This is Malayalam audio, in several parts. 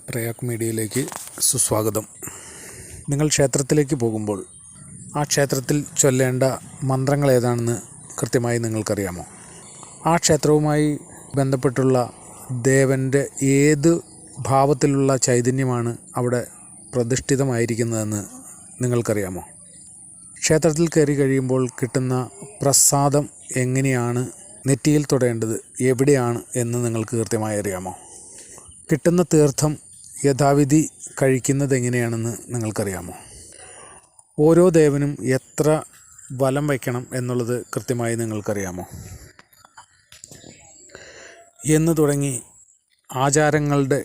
പ്രയാഗ് മീഡിയയിലേക്ക് സുസ്വാഗതം. നിങ്ങൾ ക്ഷേത്രത്തിലേക്ക് പോകുമ്പോൾ ആ ക്ഷേത്രത്തിൽ ചൊല്ലേണ്ട മന്ത്രങ്ങൾ ഏതാണെന്ന് കൃത്യമായി നിങ്ങൾക്കറിയാമോ? ആ ക്ഷേത്രവുമായി ബന്ധപ്പെട്ടുള്ള ദേവൻ്റെ ഏത് ഭാവത്തിലുള്ള ചൈതന്യമാണ് അവിടെ പ്രതിഷ്ഠിതമായിരിക്കുന്നതെന്ന് നിങ്ങൾക്കറിയാമോ? ക്ഷേത്രത്തിൽ കയറി കഴിയുമ്പോൾ കിട്ടുന്ന പ്രസാദം എങ്ങനെയാണ് നെറ്റിയിൽ തൊടേണ്ടത്, എവിടെയാണ് എന്ന് നിങ്ങൾക്ക് കൃത്യമായി അറിയാമോ? കിട്ടുന്ന തീർത്ഥം യഥാവിധി കഴിക്കുന്നത് എങ്ങനെയാണെന്ന് നിങ്ങൾക്കറിയാമോ? ഓരോ ദേവനും എത്ര വലം വയ്ക്കണം എന്നുള്ളത് കൃത്യമായി നിങ്ങൾക്കറിയാമോ? എന്ന് തുടങ്ങി ആചാരങ്ങളുടെ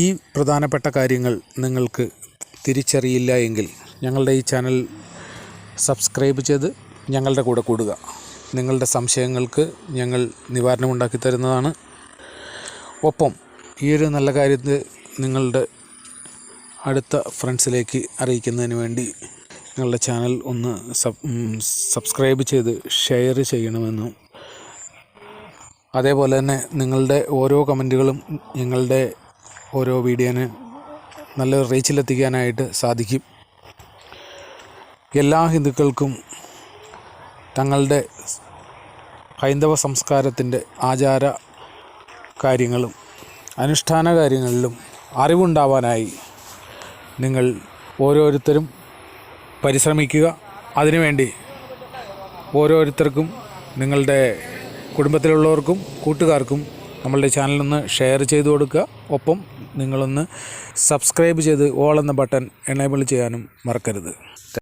ഈ പ്രധാനപ്പെട്ട കാര്യങ്ങൾ നിങ്ങൾക്ക് തിരിച്ചറിയില്ല എങ്കിൽ ഞങ്ങളുടെ ഈ ചാനൽ സബ്സ്ക്രൈബ് ചെയ്ത് ഞങ്ങളുടെ കൂടെ കൂടുക. നിങ്ങളുടെ സംശയങ്ങൾക്ക് ഞങ്ങൾ നിവാരണമുണ്ടാക്കി തരുന്നതാണ്. ഒപ്പം ഈ ഒരു നല്ല കാര്യത്തെ നിങ്ങളുടെ അടുത്ത ഫ്രണ്ട്സിലേക്ക് അറിയിക്കുന്നതിന് വേണ്ടി ഞങ്ങളുടെ ചാനൽ ഒന്ന് സബ്സ്ക്രൈബ് ചെയ്ത് ഷെയർ ചെയ്യണമെന്നും, അതേപോലെ തന്നെ നിങ്ങളുടെ ഓരോ കമൻറ്റുകളും ഞങ്ങളുടെ ഓരോ വീഡിയോന് നല്ല റീച്ചിലെത്തിക്കാനായിട്ട് സാധിക്കും. എല്ലാ ഹിന്ദുക്കൾക്കും തങ്ങളുടെ ഹൈന്ദവ സംസ്കാരത്തിൻ്റെ ആചാര കാര്യങ്ങളും അനുഷ്ഠാന കാര്യങ്ങളിലും അറിവുണ്ടാവാനായി നിങ്ങൾ ഓരോരുത്തരും പരിശ്രമിക്കുക. അതിനുവേണ്ടി ഓരോരുത്തർക്കും, നിങ്ങളുടെ കുടുംബത്തിലുള്ളവർക്കും കൂട്ടുകാർക്കും നമ്മളുടെ ചാനലൊന്ന് ഷെയർ ചെയ്ത് കൊടുക്കുക. ഒപ്പം നിങ്ങളൊന്ന് സബ്സ്ക്രൈബ് ചെയ്ത് ഓൾ എന്ന ബട്ടൺ എനേബിൾ ചെയ്യാനും മറക്കരുത്.